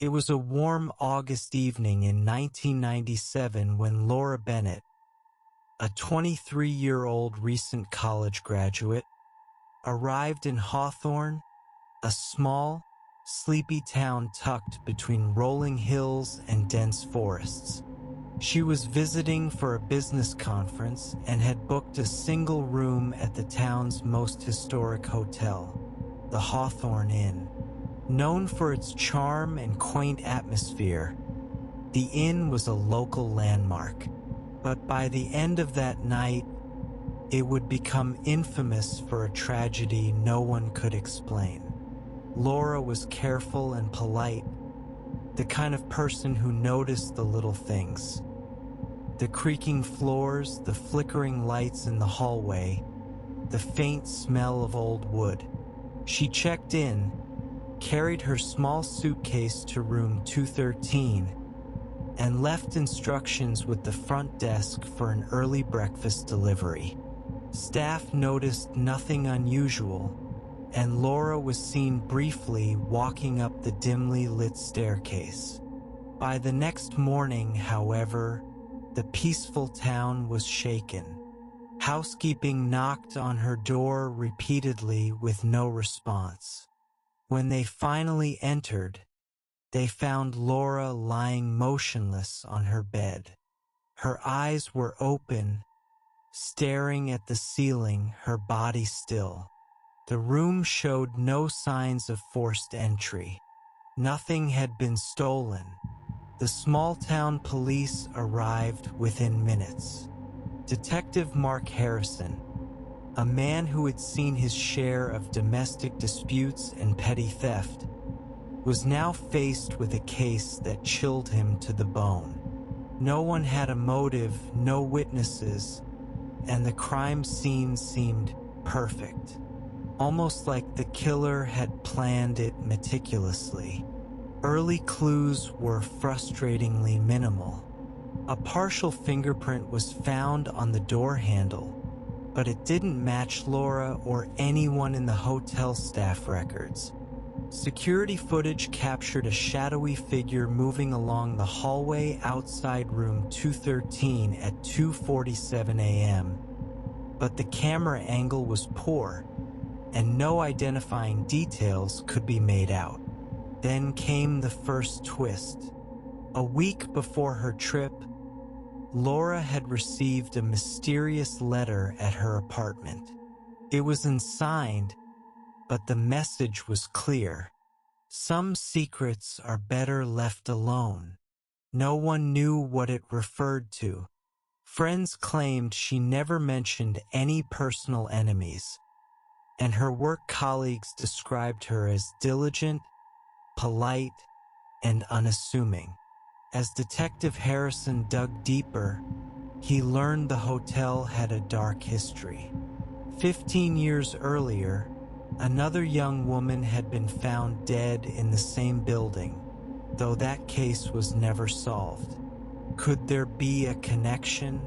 It was a warm August evening in 1997 when Laura Bennett, a 23-year-old recent college graduate, arrived in Hawthorne, a small, sleepy town tucked between rolling hills and dense forests. She was visiting for a business conference and had booked a single room at the town's most historic hotel, the Hawthorne Inn. Known for its charm and quaint atmosphere, the inn was a local landmark. But by the end of that night, it would become infamous for a tragedy no one could explain. Laura was careful and polite, the kind of person who noticed the little things. The creaking floors, the flickering lights in the hallway, the faint smell of old wood. She checked in, carried her small suitcase to room 213, and left instructions with the front desk for an early breakfast delivery. Staff noticed nothing unusual, and Laura was seen briefly walking up the dimly lit staircase. By the next morning, however, the peaceful town was shaken. Housekeeping knocked on her door repeatedly with no response. When they finally entered, they found Laura lying motionless on her bed. Her eyes were open, staring at the ceiling, her body still. The room showed no signs of forced entry. Nothing had been stolen. The small-town police arrived within minutes. Detective Mark Harrison, a man who had seen his share of domestic disputes and petty theft, was now faced with a case that chilled him to the bone. No one had a motive, no witnesses, and the crime scene seemed perfect, almost like the killer had planned it meticulously. Early clues were frustratingly minimal. A partial fingerprint was found on the door handle, but it didn't match Laura or anyone in the hotel staff records. Security footage captured a shadowy figure moving along the hallway outside room 213 at 2:47 a.m., but the camera angle was poor, and no identifying details could be made out. Then came the first twist. A week before her trip, Laura had received a mysterious letter at her apartment. It was unsigned, but the message was clear. Some secrets are better left alone. No one knew what it referred to. Friends claimed she never mentioned any personal enemies, and her work colleagues described her as diligent, polite, and unassuming. As Detective Harrison dug deeper, he learned the hotel had a dark history. 15 years earlier, another young woman had been found dead in the same building, though that case was never solved. Could there be a connection?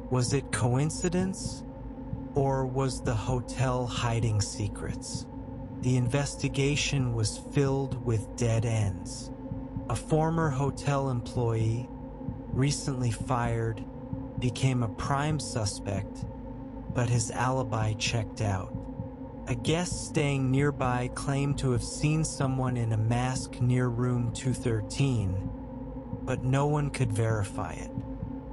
Was it coincidence? Or was the hotel hiding secrets? The investigation was filled with dead ends. A former hotel employee, recently fired, became a prime suspect, but his alibi checked out. A guest staying nearby claimed to have seen someone in a mask near room 213, but no one could verify it.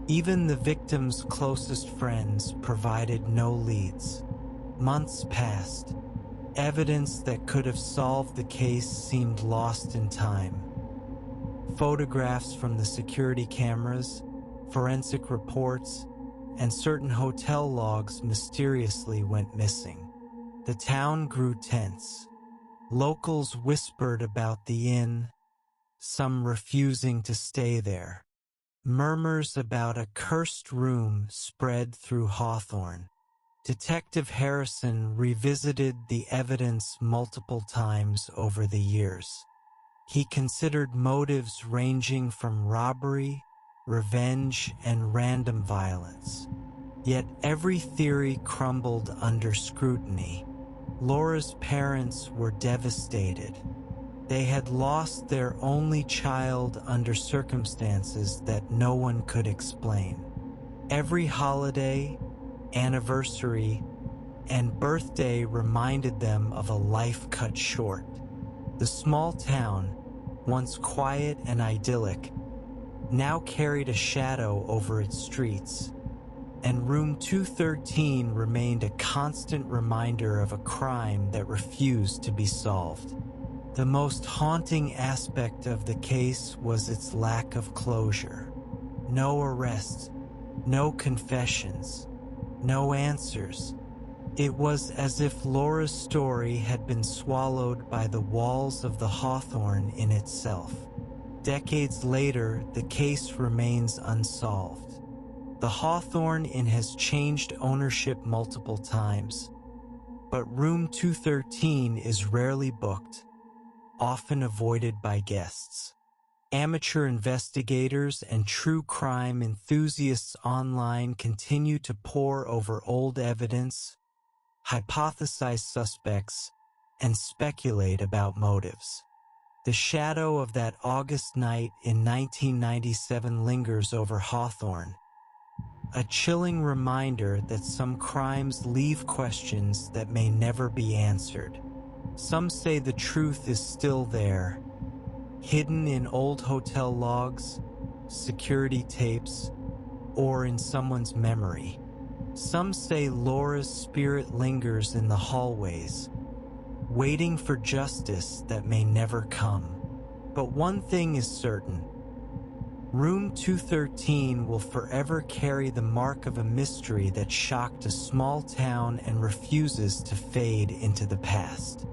Even the victim's closest friends provided no leads. Months passed. Evidence that could have solved the case seemed lost in time. Photographs from the security cameras, forensic reports, and certain hotel logs mysteriously went missing. The town grew tense. Locals whispered about the inn, some refusing to stay there. Murmurs about a cursed room spread through Hawthorne. Detective Harrison revisited the evidence multiple times over the years. He considered motives ranging from robbery, revenge, and random violence. Yet every theory crumbled under scrutiny. Laura's parents were devastated. They had lost their only child under circumstances that no one could explain. Every holiday, anniversary, and birthday reminded them of a life cut short. The small town, once quiet and idyllic, now carried a shadow over its streets, and room 213 remained a constant reminder of a crime that refused to be solved. The most haunting aspect of the case was its lack of closure. No arrests, no confessions, no answers. It was as if Laura's story had been swallowed by the walls of the Hawthorne Inn itself. Decades later, the case remains unsolved. The Hawthorne Inn has changed ownership multiple times, but room 213 is rarely booked, often avoided by guests. Amateur investigators and true crime enthusiasts online continue to pore over old evidence, hypothesize suspects, and speculate about motives. The shadow of that August night in 1997 lingers over Hawthorne, a chilling reminder that some crimes leave questions that may never be answered. Some say the truth is still there, hidden in old hotel logs, security tapes, or in someone's memory. Some say Laura's spirit lingers in the hallways, waiting for justice that may never come. But one thing is certain. Room 213 will forever carry the mark of a mystery that shocked a small town and refuses to fade into the past.